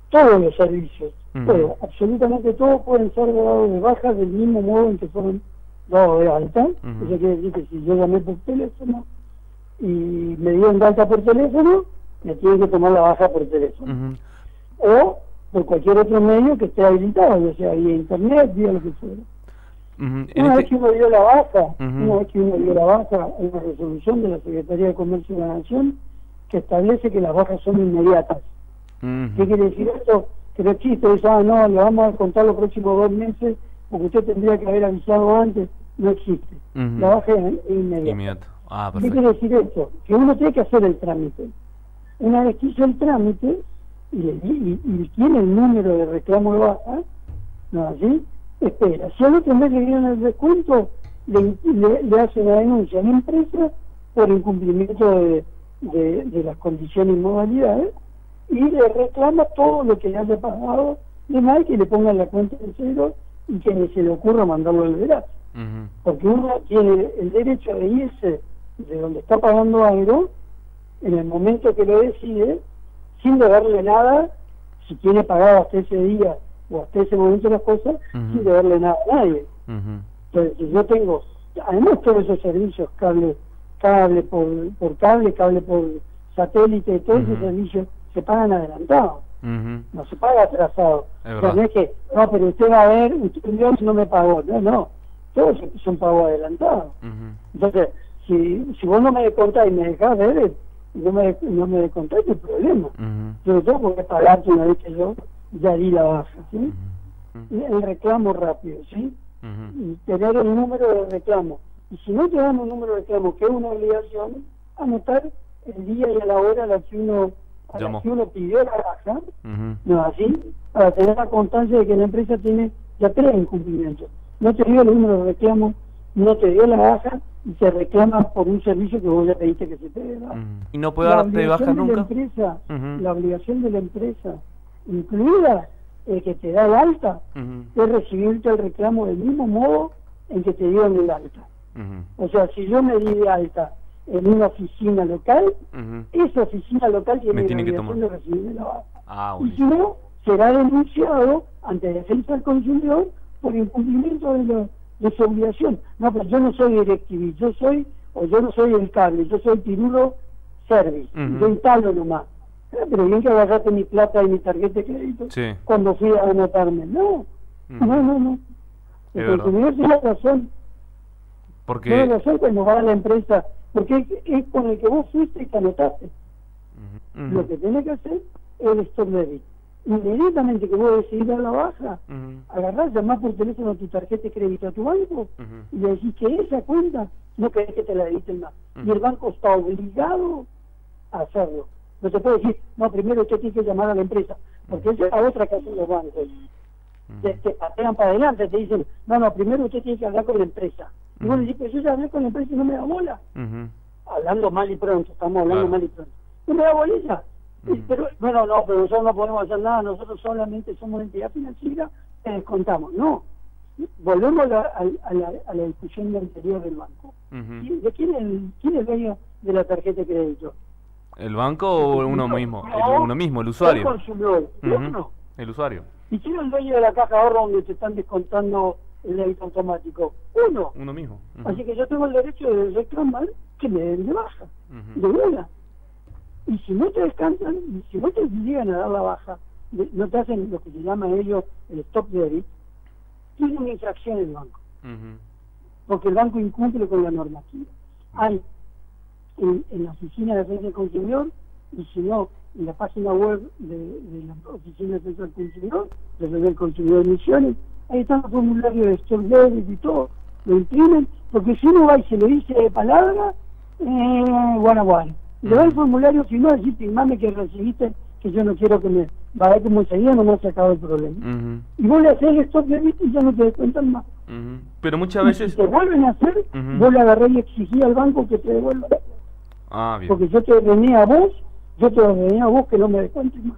todos los servicios, Ujú. absolutamente todos pueden ser dados de baja del mismo modo en que fueron dados de alta. Ujú. Eso quiere decir que si yo llamé por teléfono y me dieron de alta por teléfono, me tienen que tomar la baja por teléfono. Ujú. O por cualquier otro medio que esté habilitado, ya sea vía internet, vía lo que fuera. Ujú. En Una vez que uno dio la baja, Ujú. una vez que uno dio la baja, hay una resolución de la Secretaría de Comercio de la Nación que establece que las bajas son inmediatas. Ujú. ¿Qué quiere decir esto? Que no existe, dice, no, le vamos a contar los próximos 2 meses porque usted tendría que haber avisado antes. No existe. Ujú. La baja es inmediata. Inmediato. Ah, ¿Qué perfecto. quiere decir esto? Que uno tiene que hacer el trámite. Una vez que hizo el trámite y tiene el número de reclamo de baja, ¿no es así? Espera. Si al otro mes le dieron el descuento, le hace una denuncia a la empresa por incumplimiento de las condiciones y modalidades y le reclama todo lo que le haya pagado de mal, que le pongan la cuenta de cero y que ni se le ocurra mandarlo al veraz. Ujú. Porque uno tiene el derecho de irse de donde está pagando algo en el momento que lo decide, sin deberle nada, si tiene pagado hasta ese día o hasta ese momento las cosas, Ujú. sin deberle nada a nadie. Ujú. Entonces, si yo tengo, además todos esos servicios, cable por cable, cable por satélite, todos esos Ujú. servicios se pagan adelantados, Ujú. no se paga atrasado. Es O sea, verdad. no es que, no, pero usted va a ver, usted no me pagó, no, todos son pagos adelantados. Ujú. Entonces, si vos no me descontás y me dejás ver, no me descontás, no hay problema. Ujú. Sobre todo porque pagarte una vez que yo ya di la baja, ¿sí? Ujú. Y el reclamo rápido, ¿sí? Ujú. Y tener el número de reclamo. Y si no te dan un número de reclamo, que es una obligación, anotar el día y a la hora a la que uno Llamó. pidió la baja, Ujú. ¿no es así? Para tener la constancia de que la empresa tiene ya 3 incumplimientos. No te dio el número de reclamo, no te dio la baja y te reclama por un servicio que vos ya pediste que se te dé. Ujú. ¿Y no puede La darte de baja obligación de la nunca? empresa, Ujú. la obligación de la empresa, incluida el que te da el alta, Ujú. es recibirte el reclamo del mismo modo en que te dieron el alta. Ujú. O sea, si yo me di de alta en una oficina local, Ujú. esa oficina local tiene Me la tiene que obligación tomar. de recibir la baja. Ah, Y si buenísimo. no, será denunciado ante Defensa del Consumidor por incumplimiento de su obligación. No, pues yo no soy DirecTV, yo no soy el cable, yo soy Pirulo Service, Ujú. yo instalo nomás. Pero bien que agarraste mi plata y mi tarjeta de crédito Sí. cuando fui a anotarme. No, Ujú. no. Es El verdad. consumidor tiene razón. Tiene Porque... razón cuando va a la empresa, porque es con el que vos fuiste y te anotaste. Ujú. Ujú. Lo que tenés que hacer es el stop debit. Inmediatamente que vos decidís dar la baja, Ujú. agarrás, llamás por teléfono tu tarjeta de crédito a tu banco Ujú. y le decís que esa cuenta no querés que te la editen más. Y Ujú. el banco está obligado a hacerlo. No te puede decir, no, primero usted tiene que llamar a la empresa, porque esa es la otra que hacen los bancos. Te patean para adelante, te dicen, no, primero usted tiene que hablar con la empresa. Y vos le decís, pero yo ya hablé con la empresa y no me da bola. Ujú. Hablando mal y pronto, estamos hablando Claro. mal y pronto. No me da bolilla. Ujú. Pero, bueno, no, pero nosotros no podemos hacer nada, nosotros solamente somos entidad financiera, te descontamos. No. Volvemos a la discusión anterior del banco. Ujú. ¿De quién es el dueño de la tarjeta de crédito? ¿El banco o uno mismo? No, Uno mismo, el el usuario. consumidor. Ujú. Uno. El usuario. ¿Y quién es el dueño de la caja de ahorro donde te están descontando el débito automático? Uno. Uno mismo. Ujú. Así que yo tengo el derecho de reclamar que me den de baja, Ujú. de una. Y si no te descansan, y si no te llegan a dar la baja, no te hacen lo que se llama ellos el stop debit, tiene una infracción el banco, Ujú. porque el banco incumple con la normativa. Hay en la oficina de defensa del consumidor, y si no, en la página web de la oficina de defensa del consumidor, del consumidor de Misiones, ahí están los formularios de stop debit y todo, lo imprimen, porque si uno va y se le dice de palabra, guana. Le da el formulario, si no, decir, firmame que recibiste, que yo no quiero que me va a ver como enseguida, no me ha sacado el problema. Ujú. Y vos le haces el stop debit y ya no te descuentan más. Ujú. Pero muchas Y veces... si te vuelven a hacer, Ujú. vos le agarrás y exigís al banco que te devuelva. Ah, bien. Porque yo te ordené a vos que no me descuentes más.